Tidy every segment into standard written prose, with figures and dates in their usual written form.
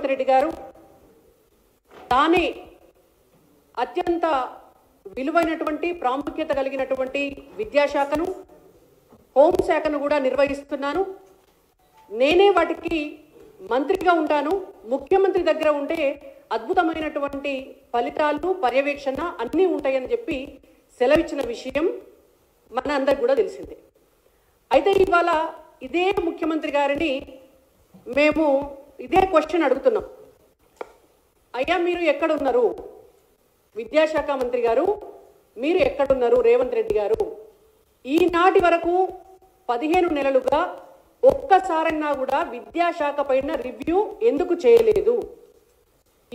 రేవంత్ రెడ్డి గారు తానే అత్యంత విలువైనటువంటి ప్రాముఖ్యత కలిగినటువంటి విద్యాశాఖను హోంశాఖను కూడా నిర్వహిస్తున్నాను, నేనే వాటికి మంత్రిగా ఉంటాను, ముఖ్యమంత్రి దగ్గర ఉంటే అద్భుతమైనటువంటి ఫలితాలు పర్యవేక్షణ అన్నీ ఉంటాయని చెప్పి సెలవిచ్చిన విషయం మన అందరికి కూడా తెలిసిందే. అయితే ఇవాళ ఇదే ముఖ్యమంత్రి గారిని మేము ఇదే క్వశ్చన్ అడుగుతున్నాం. అయ్యా మీరు ఎక్కడున్నారు, విద్యాశాఖ మంత్రి గారు మీరు ఎక్కడున్నారు రేవంత్ రెడ్డి గారు? ఈనాటి వరకు 15 నెలలుగా ఒక్కసారైనా కూడా విద్యాశాఖ పైన రివ్యూ ఎందుకు చేయలేదు?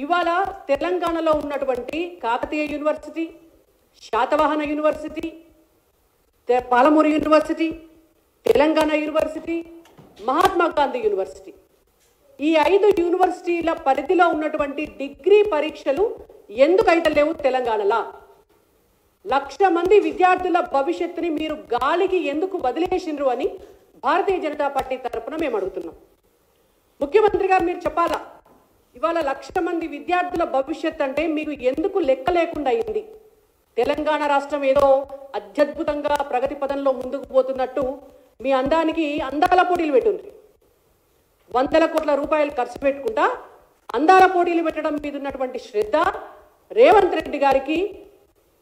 ఇవాళ తెలంగాణలో ఉన్నటువంటి Kakatiya university, Satavahana university, Palamuru university, Telangana university, Mahatma Gandhi university, ఈ 5 యూనివర్సిటీల పరిధిలో ఉన్నటువంటి డిగ్రీ పరీక్షలు ఎందుకైతే లేవు తెలంగాణలో? 1,00,000 మంది విద్యార్థుల భవిష్యత్తుని మీరు గాలికి ఎందుకు వదిలేసిండ్రు అని భారతీయ జనతా పార్టీ తరఫున మేము అడుగుతున్నాం. ముఖ్యమంత్రి గారు మీరు చెప్పాలా, ఇవాళ 1,00,000 మంది విద్యార్థుల భవిష్యత్ అంటే మీకు ఎందుకు లెక్క లేకుండా అయింది? తెలంగాణ రాష్ట్రం ఏదో అత్యద్భుతంగా ప్రగతి పదంలో ముందుకు పోతున్నట్టు మీ అందానికి అందాల పోటీలు పెట్టుంది. 100 కోట్ల రూపాయలు ఖర్చు పెట్టుకుంటా అందాల పోటీలు పెట్టడం మీద ఉన్నటువంటి శ్రద్ధ రేవంత్ రెడ్డి గారికి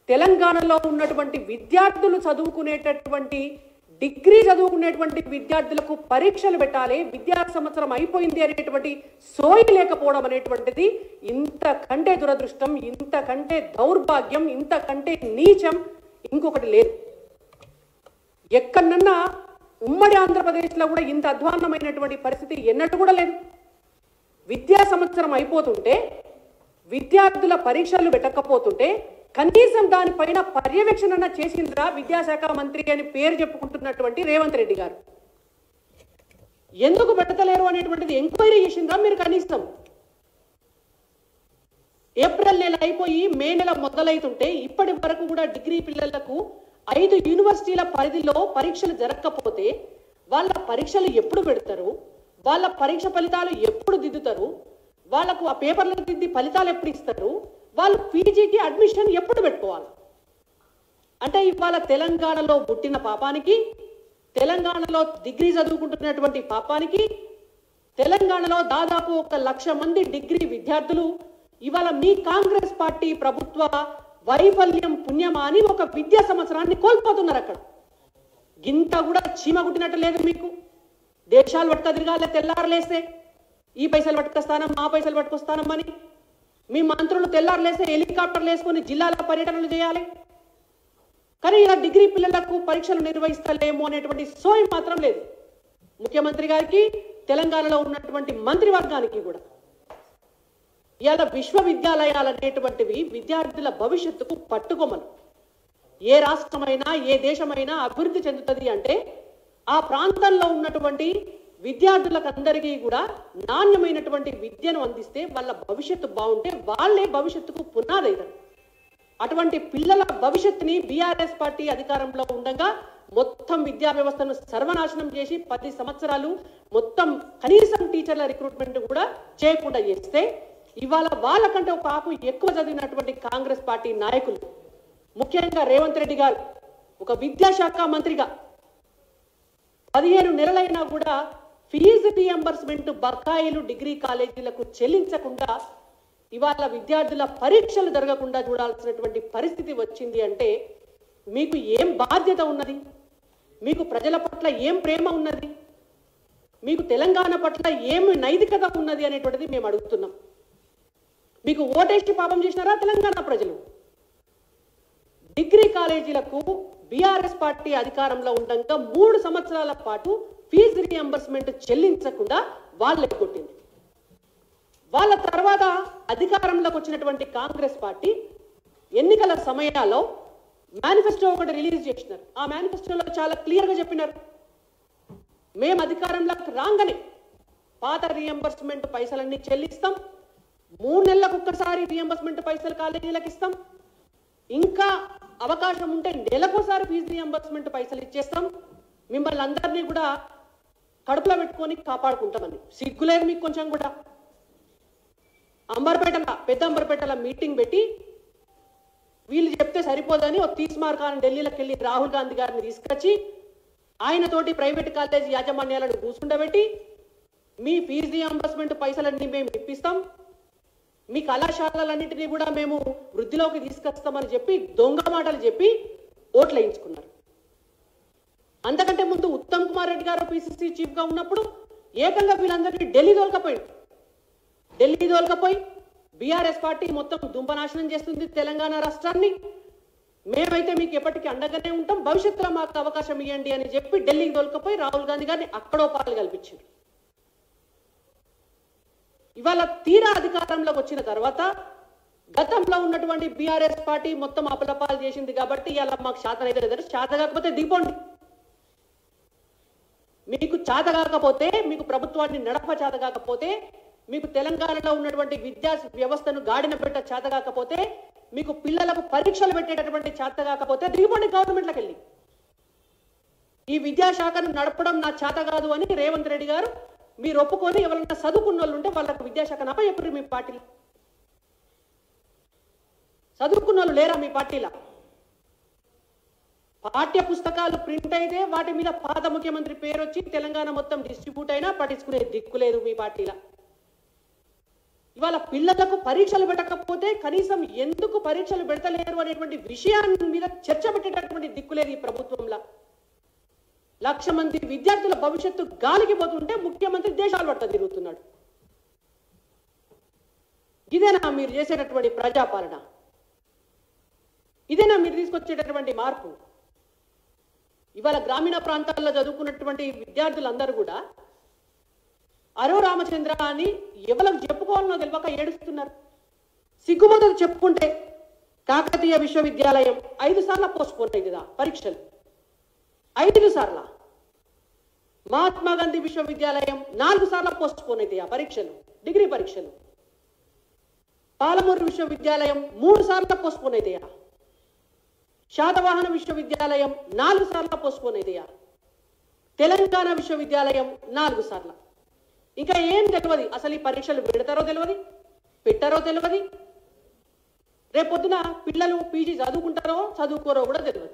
తెలంగాణలో ఉన్నటువంటి విద్యార్థులు చదువుకునేటటువంటి డిగ్రీ చదువుకునేటువంటి విద్యార్థులకు పరీక్షలు పెట్టాలి, విద్యా సంవత్సరం అయిపోయింది అనేటువంటి సోయి లేకపోవడం అనేటువంటిది ఇంతకంటే దురదృష్టం, ఇంతకంటే దౌర్భాగ్యం, ఇంతకంటే నీచం ఇంకొకటి లేదు. ఎక్కడన్నా ఉమ్మడి ఆంధ్రప్రదేశ్లో కూడా ఇంత అధ్వాన్నమైనటువంటి పరిస్థితి ఎన్నడూ కూడా లేదు. విద్యా సంవత్సరం అయిపోతుంటే విద్యార్థుల పరీక్షలు పెట్టకపోతుంటే కనీసం దానిపైన పర్యవేక్షణ చేసిందిరా విద్యాశాఖ మంత్రి అని పేరు చెప్పుకుంటున్నటువంటి రేవంత్ రెడ్డి గారు ఎందుకు పెట్టలేరు అనేటువంటిది ఎంక్వైరీ చేసిందిరా మీరు? కనీసం ఏప్రిల్ నెల అయిపోయి మే నెల మొదలైతుంటే ఇప్పటి వరకు కూడా డిగ్రీ పిల్లలకు 5 యూనివర్సిటీల పరిధిలో పరీక్షలు జరగకపోతే వాళ్ళ పరీక్షలు ఎప్పుడు పెడతారు? వాళ్ళ పరీక్ష ఫలితాలు ఎప్పుడు దిద్దుతారు? వాళ్ళకు ఆ పేపర్లను దిద్ది ఫలితాలు ఎప్పుడు ఇస్తారు? వాళ్ళు పీజీకి అడ్మిషన్ ఎప్పుడు పెట్టుకోవాలి? అంటే ఇవాళ తెలంగాణలో పుట్టిన పాపానికి, తెలంగాణలో డిగ్రీ చదువుకుంటున్నటువంటి పాపానికి, తెలంగాణలో దాదాపు 1,00,000 మంది డిగ్రీ విద్యార్థులు ఇవాళ మీ కాంగ్రెస్ పార్టీ ప్రభుత్వ వైఫల్యం పుణ్యమా అని ఒక విద్యా సంవత్సరాన్ని కోల్పోతున్నారు. అక్కడ గింత కూడా చీమ కుట్టినట్టు లేదు మీకు. దేశాలు పట్టుక తిరగాలి తెల్లారలేస్తే, ఈ పైసలు పట్టుకొస్తానం మా పైసలు పట్టుకొస్తానమ్మని మీ మంత్రులు తెల్లారలేస్తే హెలికాప్టర్లు వేసుకొని జిల్లాల పర్యటనలు చేయాలి. కానీ ఇలా డిగ్రీ పిల్లలకు పరీక్షలు నిర్వహిస్తలేమో అనేటువంటి సోయి మాత్రం లేదు ముఖ్యమంత్రి గారికి, తెలంగాణలో ఉన్నటువంటి మంత్రివర్గానికి కూడా. ఇవాళ విశ్వవిద్యాలయాలు అనేటువంటివి విద్యార్థుల భవిష్యత్తుకు పట్టుకొమ్మలు. ఏ రాష్ట్రమైనా ఏ దేశమైనా అభివృద్ధి చెందుతుంది అంటే ఆ ప్రాంతంలో ఉన్నటువంటి విద్యార్థులకు అందరికీ కూడా నాణ్యమైనటువంటి విద్యను అందిస్తే వాళ్ళ భవిష్యత్తు బాగుంటే వాళ్ళే భవిష్యత్తుకు పునాది అవుతారు. అటువంటి పిల్లల భవిష్యత్తుని బీఆర్ఎస్ పార్టీ అధికారంలో ఉండగా మొత్తం విద్యా వ్యవస్థను సర్వనాశనం చేసి 10 సంవత్సరాలు మొత్తం కనీసం టీచర్ల రిక్రూట్మెంట్ కూడా చేయకుండా చేస్తే ఇవాళ వాళ్ళకంటే ఒక ఆకు ఎక్కువ చదివినటువంటి కాంగ్రెస్ పార్టీ నాయకులు, ముఖ్యంగా రేవంత్ రెడ్డి గారు ఒక విద్యాశాఖ మంత్రిగా 15 నెలలైనా కూడా ఫీజు రీఎంబర్స్మెంట్ బకాయిలు డిగ్రీ కాలేజీలకు చెల్లించకుండా ఇవాళ విద్యార్థుల పరీక్షలు జరగకుండా చూడాల్సినటువంటి పరిస్థితి వచ్చింది అంటే మీకు ఏం బాధ్యత ఉన్నది? మీకు ప్రజల పట్ల ఏం ప్రేమ ఉన్నది? మీకు తెలంగాణ పట్ల ఏం నైతికత ఉన్నది అనేటువంటిది మేము అడుగుతున్నాం. మీకు ఓటేసి పాపం చేసినారా తెలంగాణ ప్రజలు? డిగ్రీ కాలేజీలకు బీఆర్ఎస్ పార్టీ అధికారంలో ఉండగా 3 సంవత్సరాల పాటు ఫీజు రీఎంబర్స్మెంట్ చెల్లించకుండా వాళ్ళు ఎగ్గొట్టింది. వాళ్ళ తర్వాత అధికారంలోకి వచ్చినటువంటి కాంగ్రెస్ పార్టీ ఎన్నికల సమయాల్లో మేనిఫెస్టో ఒకటి రిలీజ్ చేసినారు. ఆ మేనిఫెస్టోలో చాలా క్లియర్గా చెప్పినారు, మేము అధికారంలోకి రాగానే పాత రీఎంబర్స్మెంట్ పైసలన్నీ చెల్లిస్తాం, 3 నెలలకు ఒక్కసారి రీఎంబర్స్మెంట్ పైసలు కాలేజీలకు ఇస్తాం, ఇంకా అవకాశం ఉంటే నెలకోసారి ఫీజు రీఎంబర్స్మెంట్ పైసలు ఇచ్చేస్తాం, మిమ్మల్ని అందరినీ కూడా కడుపులో పెట్టుకొని కాపాడుకుంటామని. సిగ్గులేదు మీకు కొంచెం కూడా? పెద్ద అంబర్పేటల మీటింగ్ పెట్టి వీళ్ళు చెప్తే సరిపోదని ఒక తీస్మార్కాన్ని ఢిల్లీలోకి వెళ్ళి రాహుల్ గాంధీ గారిని తీసుకొచ్చి ఆయనతోటి ప్రైవేట్ కాలేజీ యాజమాన్యాలను కూర్చుండబెట్టి మీ ఫీజు రియంబర్స్మెంట్ పైసలన్నీ మేము ఇప్పిస్తాం, మీ కళాశాలలన్నింటినీ కూడా మేము వృద్ధిలోకి తీసుకొస్తామని చెప్పి దొంగ మాటలు చెప్పి ఓట్లు వేయించుకున్నారు. అంతకంటే ముందు ఉత్తమ్ కుమార్ రెడ్డి గారు పిసిసి చీఫ్ గా ఉన్నప్పుడు ఏకంగా వీళ్ళందరినీ ఢిల్లీ దోల్కపోయి బీఆర్ఎస్ పార్టీ మొత్తం దుంపనాశనం చేస్తుంది తెలంగాణ రాష్ట్రాన్ని, మేమైతే మీకు ఎప్పటికీ అండగానే ఉంటాం, భవిష్యత్తులో మాకు అవకాశం ఇవ్వండి అని చెప్పి ఢిల్లీకి దొలకపోయి రాహుల్ గాంధీ గారిని అక్కడో పాలు కల్పించారు. ఇవాళ తీరా అధికారంలోకి వచ్చిన తర్వాత గతంలో ఉన్నటువంటి బీఆర్ఎస్ పార్టీ మొత్తం అపలపాలు చేసింది కాబట్టి ఇవాళ మాకు శాతనైతే లేదంటే చేత కాకపోతే దిగిపోండి, మీకు చేత కాకపోతే, మీకు ప్రభుత్వాన్ని నడప చేత కాకపోతే, మీకు తెలంగాణలో ఉన్నటువంటి విద్యా వ్యవస్థను గాడిన పెట్ట చేత కాకపోతే, మీకు పిల్లలకు పరీక్షలు పెట్టేటటువంటి చేత కాకపోతే దిగిపోండి గవర్నమెంట్లోకి వెళ్ళి. ఈ విద్యాశాఖను నడపడం నా చేత కాదు అని రేవంత్ రెడ్డి గారు మీరు ఒప్పుకొని ఎవరైనా చదువుకున్న వాళ్ళు ఉంటే వాళ్ళకు విద్యాశాఖను అప్పచెప్పరు. మీ పార్టీలో చదువుకున్న వాళ్ళు లేరా? మీ పార్టీలో పాఠ్య పుస్తకాలు ప్రింట్ అయితే వాటి మీద పాత ముఖ్యమంత్రి పేరు వచ్చి తెలంగాణ మొత్తం డిస్ట్రిబ్యూట్ అయినా పట్టించుకునే దిక్కులేదు మీ పార్టీలో. ఇవాళ పిల్లలకు పరీక్షలు పెట్టకపోతే కనీసం ఎందుకు పరీక్షలు పెడతలేరు అనేటువంటి విషయాన్ని మీద చర్చ పెట్టేటటువంటి దిక్కులేదు ఈ ప్రభుత్వంలో. 1,00,000 మంది విద్యార్థుల భవిష్యత్తు గాలికి పోతుంటే ముఖ్యమంత్రి దేశాలు పట్ట తిరుగుతున్నాడు. ఇదేనా మీరు చేసేటటువంటి ప్రజాపాలన? ఇదేనా మీరు తీసుకొచ్చేటటువంటి మార్పు? ఇవాళ గ్రామీణ ప్రాంతాల్లో చదువుకున్నటువంటి విద్యార్థులందరూ కూడా అరో రామచంద్ర అని ఎవరికి చెప్పుకోవాలనో తెలియక ఏడుస్తున్నారు. సిగ్గుమోదలు చెప్పుకుంటే కాకతీయ విశ్వవిద్యాలయం 5 సార్లు పోస్ట్పోన్ అయిందిదా పరీక్షలు, 5 సార్లు. మహాత్మా గాంధీ విశ్వవిద్యాలయం 4 సార్లు పోస్ట్పోన్ అయితే ఆ పరీక్షలు, డిగ్రీ పరీక్షలు. పాలమూరు విశ్వవిద్యాలయం 3 సార్లు పోస్ట్పోన్ అయితేయా. శాతవాహన విశ్వవిద్యాలయం 4 సార్లు పోస్ట్పోన్ అయితేయా. తెలంగాణ విశ్వవిద్యాలయం 4 సార్లు. ఇంకా ఏం తెలియదు, అసలు ఈ పరీక్షలు పెడతారో తెలియదు, పెట్టారో తెలియదు, రేపొద్దున పిల్లలు పీజీ చదువుకుంటారో చదువుకోరో కూడా తెలియదు.